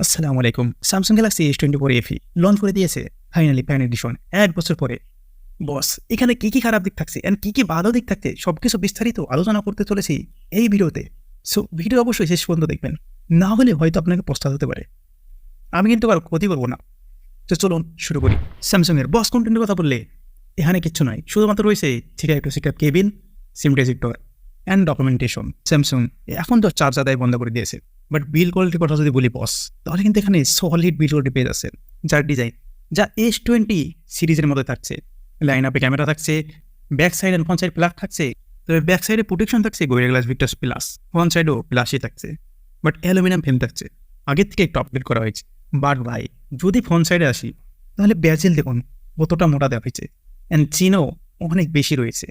আসসালামুয়ালাইকুম। Samsung Galaxy S24fe launch করে দিয়েছে finally fan addition ১ বছর পরে। বস, এখানে কি খারাপ দিক থাকছে এন্ড কি ভালো দিক থাকছে সবকিছু বিস্তারিত আলোচনা করতে চলেছি এই ভিডিওতে। সো ভিডিও অবশ্যই শেষ পর্যন্ত দেখবেন, না হলে হয়তো আপনাকে পস্তাতে হতে পারে। আমি কিন্তু কারো ক্ষতি করবো না। তো চলুন শুরু করি। স্যামসাংয়ের বস কন্টেন্টের কথা বললে এখানে কিচ্ছু নয়, শুধুমাত্র রয়েছে security cabin, SIM register and documentation. Samsung এখন তো চার্জ আদায় বন্ধ করে দিয়েছে, বাট বিল কোয়ালিটির কথা যদি বলি বস, তাহলে কিন্তু এখানে সলিড বিল কোয়ালিটি পেয়ে যাচ্ছেন, যার ডিজাইন যা S20 সিরিজের মধ্যে থাকছে। লাইন আপে ক্যামেরা থাকছে, back side and front side plug থাকছে, তবে ব্যাক সাইডে প্রোটেকশন থাকছে Gorilla Glass Victus plus, front সাইডও প্লাসই থাকছে, বাট অ্যালুমিনিয়াম ফ্রেম থাকছে। আগের থেকে একটু আপডেট করা হয়েছে। বাট ভাই, যদি ফ্রন্ট সাইডে আসি তাহলে ব্যাজেল দেখুন কতটা মোটা দেওয়া হয়েছে, অ্যান্ড চিনও অনেক বেশি রয়েছে।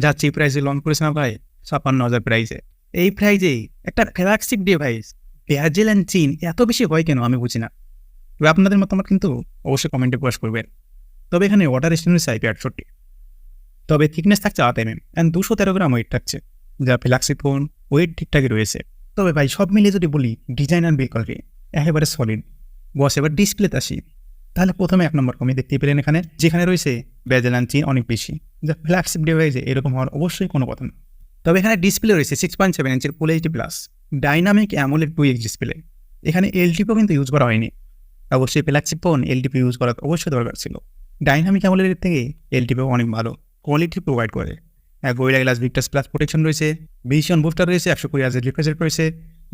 যা চিপ প্রাইসে লঞ্চ করেছে না ভাই, ৫৬,০০০ প্রাইসে। এই প্রাইজে একটা ফ্ল্যাগশিপ ডিভাইস ব্যাজেল অ্যান্ড চিন এত বেশি হয় কেন আমি বুঝি না। তবে আপনাদের মতামত কিন্তু অবশ্যই কমেন্টে প্রকাশ করবেন। তবে এখানে ওয়াটার রেজিস্ট্যান্স IP68, তবে থিকনেস থাকছে 8 mm অ্যান্ড 213 গ্রাম ওয়েট থাকছে, যা ফ্ল্যাগশিপ ফোন ওয়েট ঠিকঠাকই রয়েছে। তবে ভাই সব মিলিয়ে যদি বলি ডিজাইন অ্যান্ড বিল্ড কোয়ালিটি একেবারে সলিড। বস, এবার ডিসপ্লেতে আসি, তাহলে প্রথমে 1 নম্বর কমে দেখতে পেলেন এখানে, যেখানে রয়েছে ব্যাজেল অ্যান্ড চিন অনেক বেশি, যা ফ্ল্যাগশিপ ডিভাইসে এরকম হওয়ার অবশ্যই কোনো কথা না। তবে এখানে ডিসপ্লে রয়েছে 6.7 ইঞ্চের full HD plus dynamic AMOLED 2X display. এখানে এলটিপিও কিন্তু ইউজ করা হয়নি। অবশ্যই ফ্ল্যাগশিপ ফোন এলটিপি ইউজ করা অবশ্যই দরকার ছিল। ডাইনামিক অ্যামোলেডের থেকে এলটিপিও অনেক ভালো কোয়ালিটি প্রোভাইড করে। Gorilla Glass Victus plus protection রয়েছে, ভিশন বুস্টার রয়েছে, 120 Hz রিফ্রেশ রেট রয়েছে,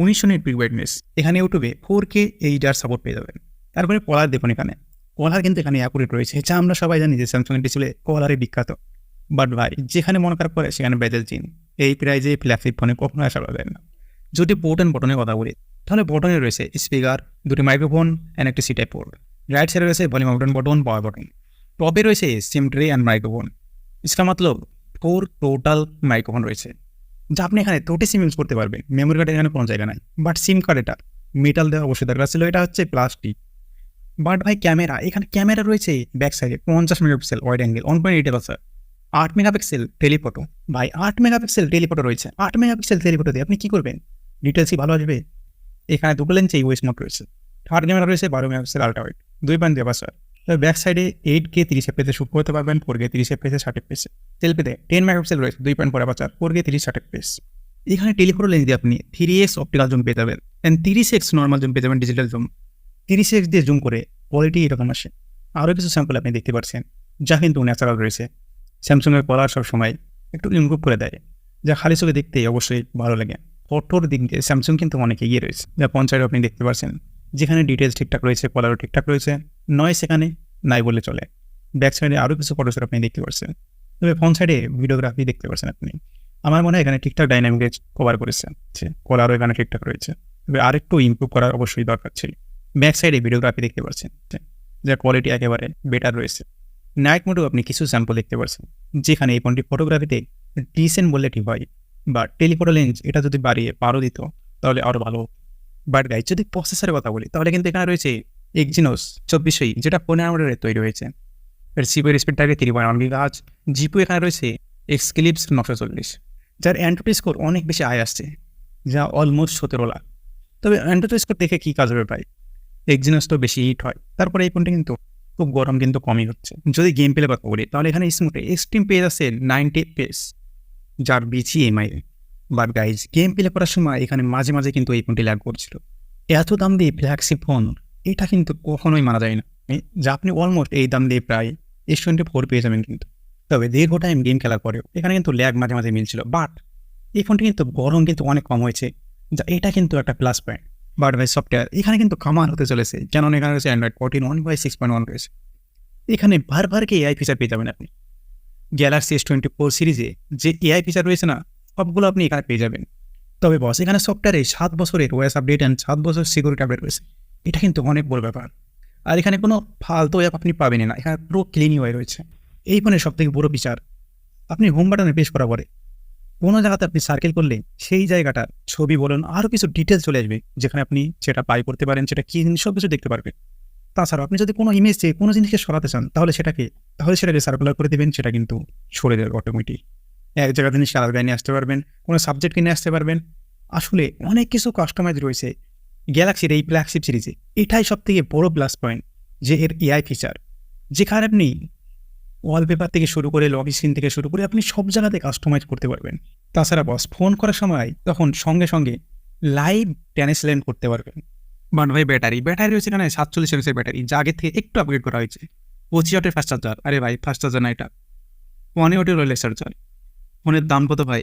1900 নিট পিক ব্রাইটনেস। এখানে ইউটিউবে 4K HDR সাপোর্ট পেয়ে যাবেন। তারপরে কলার দেখুন, এখানে কলার কিন্তু এখানে অ্যাকুরেট রয়েছে, যা আমরা সবাই জানি যে স্যামসাংয়ের ডিসপ্লে কলারে বিখ্যাত। বাট ভাই, যেখানে মনে খারাপ করে সেখানে ব্যাজেল চিন এই প্রাইজে ফ্ল্যাগশিপ ফোনে কখনো আশা করা যায় না। যদি পোর্ট অ্যান্ড বটনের কথা বলি, তাহলে বটনে রয়েছে স্পিকার, 2টি মাইক্রোফোন অ্যান্ড একটি সি টাইপ পোর্ট। রাইট সাইডে রয়েছে ভলিউম বটন, পাওয়ার বটন। টপে রয়েছে সিম ট্রে অ্যান্ড মাইক্রোফোন। इसका मतलब 4 টোটাল মাইক্রোফোন রয়েছে, যা আপনি এখানে 2টি সিম ইউজ করতে পারবেন। মেমোরি কার্ডের এখানে কোনো জায়গা নাই, বাট সিম কার্ড এটা মেটাল দেওয়া অবশ্যই দরকার ছিল, এটা হচ্ছে প্লাস্টিক। বাট ভাই ক্যামেরা, এখানে ক্যামেরা রয়েছে ব্যাক সাইডে 50 megapixel wide angle 1.8 8 megapixel telephoto. ভাই 8 মেগাপিক্সেল টেলিফটো রয়েছে, 8 মেগাপিক্সেল টেলিফটো দিয়ে আপনি কী করবেন? ডিটেলসই ভালো আসবে। এখানে দুটো লেন্সে ইউএস মোড রয়েছে। থার্ড ক্যামেরা রয়েছে 12 মেগাপিক্সেল আল্ট্রা ওয়াইড 2.2 আপারচার। তবে ব্যাক সাইডে 8K 30 এফপিএসে শুট করতে পারবেন, 4K 30 এফপিএসে 60 এফপিএসে। সেলফিতে 10 মেগাপিক্সেল রয়েছে, 2.4 আপারচার, 4K 30 60 এফপিএস। এখানে টেলিফটো লেন্স দিয়ে আপনি 3x অপটিক্যাল জুম পেয়ে যাবেন অ্যান্ড 30x নর্মাল জুম পেয়ে যাবেন, ডিজিটাল জুম। 30x দিয়ে জুম করে কোয়ালিটি এরকম আসে। আরও কিছু স্যাম্পল আপনি দেখতে পাচ্ছেন, যা কিন্তু ন্যাচারাল রয়েছে। স্যামসাংয়ের কলার সবসময় একটু ইমপ্রুভ করে দেয়, যা খালি চোখে দেখতেই অবশ্যই ভালো লাগে। ফটোর দিক দিয়ে স্যামসাং কিন্তু অনেক এগিয়ে রয়েছে, যা পঞ্চায়েত আপনি দেখতে পাচ্ছেন, যেখানে ডিটেলস ঠিকঠাক রয়েছে, কলারও ঠিকঠাক রয়েছে, নয় সেখানে নাই বলে চলে। ব্যাক সাইডে আরও কিছু ফটোসেট আপনি দেখতে পাচ্ছেন, তবে ফ্রন্ট সাইডে ভিডিওগ্রাফি দেখতে পাচ্ছেন আপনি। আমার মনে হয় এখানে ঠিকঠাক ডাইনামিক রেঞ্জ কভার করেছে, কলারও এখানে ঠিকঠাক রয়েছে, তবে আরেকটু ইমপ্রুভ করার অবশ্যই দরকার ছিল। ব্যাক সাইডে ভিডিওগ্রাফি দেখতে পাচ্ছেন, যার কোয়ালিটি একেবারে বেটার রয়েছে। নাইট মোডেও আপনি কিছু স্যাম্পল দেখতে পাচ্ছেন, যেখানে এই ফোনটি ফটোগ্রাফিতে ডিসেন্ট বললে ঠিক হয়, বা টেলিফটো লেন্স এটা যদি বাড়িয়ে পারও দিত তাহলে আরও ভালো। বাট গাইজ, যদি প্রসেসরের কথা বলি, তাহলে কিন্তু এখানে রয়েছে Exynos 2400, যেটা 15 নভেম্বরে তৈরি হয়েছে। এর CPU স্পিড থাকে 3.1 GHz। জিপিও এখানে রয়েছে Xclipse 940, যার অ্যান্ট্রপি স্কোর অনেক বেশি হাই আসছে, যা অলমোস্ট 17 লাখ। তবে অ্যান্ট্রপি স্কোর দেখে কী কাজ হবে ভাই, Exynos তো বেশি হিট হয়, তারপরে এই ফোনটা কিন্তু খুব গরম কিন্তু কমই হচ্ছে। যদি গেম প্লে কথা বলি, তাহলে এখানে স্মুথে এক্সট্রিম পেজ আছে 90 FPS, যার BGMI। But guys, game play করার সময় এখানে মাঝে মাঝে কিন্তু এই ফোনটি ল্যাগ করছিল। এত দাম দিয়ে ফ্ল্যাগশিপ ফোন এটা কিন্তু কখনোই মানা যায় না, যা আপনি অলমোস্ট এই দাম দিয়ে প্রায় S24 পেয়ে যাবেন কিন্তু। তবে দীর্ঘ টাইম গেম খেলার পরেও এখানে কিন্তু ল্যাগ মাঝে মাঝে মিলছিল, বাট এই ফোনটি কিন্তু গরম কিন্তু অনেক কম হয়েছে, যা এটা কিন্তু একটা প্লাস পয়েন্ট। বাট ভাই সফটওয়্যার এখানে কিন্তু কামাল হতে চলেছে, যেন এখানে রয়েছে Android 14 1/6.1 রয়েছে। এখানে বারবারকে AI ফিচার পেয়ে যাবেন আপনি। গ্যালাক্সি S24 সিরিজে যে AI ফিচার রয়েছে না, সবগুলো আপনি এখানে পেয়ে যাবেন। তবে বস, এখানে সফটওয়্যারে 7 বছরের ওএস আপডেট অ্যান্ড 7 বছর সিকিউরিটি আপডেট রয়েছে, এটা কিন্তু অনেক বড় ব্যাপার। আর এখানে কোনো ফালতু অ্যাপ আপনি পাবেনই না, এখানে পুরো ক্লিন UI রয়েছে। এই ফোনের সবথেকে বড় ফিচার, আপনি হোম বাটনে প্রেস করার পরে কোনো জায়গাতে আপনি সার্কেল করলে সেই জায়গাটার ছবি বলুন আরও কিছু ডিটেলস চলে আসবে, যেখানে আপনি সেটা বাই করতে পারেন, সেটা কী জিনিস সব কিছু দেখতে পারবেন। তাছাড়া আপনি যদি কোনো ইমেজ চেয়ে কোনো জিনিসকে সরাতে চান, তাহলে সেটাকে সার্কুলার করে দেবেন, সেটা কিন্তু সরে যাবে অটোমেটিক। এক জায়গা জিনিসকে আলাদা নিয়ে আসতে পারবেন, কোনো সাবজেক্টকে নিয়ে আসতে পারবেন। আসলে অনেক কিছু কাস্টমাইজ রয়েছে, গ্যালাক্সির এই ফ্ল্যাগশিপ সিরিজে এটাই সব থেকে বড় প্লাস পয়েন্ট, যে এর এআই ফিচার, যেখানে আপনি ওয়ালপেপার থেকে শুরু করে লক স্ক্রিন থেকে শুরু করে আপনি সব জায়গাতে কাস্টমাইজ করতে পারবেন। তাছাড়া বস ফোন করার সময় তখন সঙ্গে সঙ্গে লাইভ ট্রান্সলেট করতে পারবেন। বাট ভাই ব্যাটারি রয়েছে এখানে 47 এর ব্যাটারি, যা আগের থেকে একটু আপগ্রেড করা হয়েছে। 25 ওয়াটের ফাস্ট চার্জার, আরে ভাই ফাস্ট চার্জার না এটা, 1 ওয়াটের ওয়্যারলেস চার্জার। ফোনের দাম কত ভাই?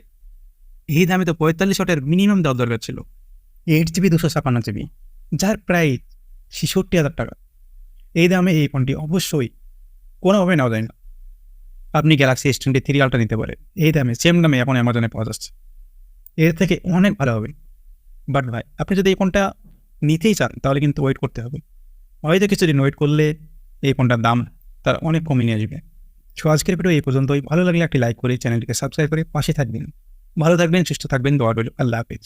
এই দামে তো 45 ওয়াটের মিনিমাম দেওয়ার দরকার ছিল। 8GB 256GB, যার প্রায় 66,000 টাকা। এই দামে এই ফোনটি অবশ্যই কোনোভাবে নেওয়া যায় না। আপনি গ্যালাক্সি S23 আলট্রা নিতে পারেন, এই দামে সেম দামে এখন অ্যামাজনে পাওয়া যাচ্ছে, এর থেকে অনেক ভালো হবে। বাট ভাই আপনি যদি এই ফোনটা নিতেই চান তাহলে কিন্তু ওয়েট করতে হবে, হয়তো কিছুদিন ওয়েট করলে এই ফোনটার দাম তার অনেক কমে নিয়ে আসবে। সো আজকের ভিডিও এই পর্যন্তই। ভালো লাগলে একটি লাইক করে চ্যানেলটিকে সাবস্ক্রাইব করে পাশে থাকবেন। ভালো থাকবেন, সুস্থ থাকবেন, দোয়া রইল। আল্লাহ হাফেজ।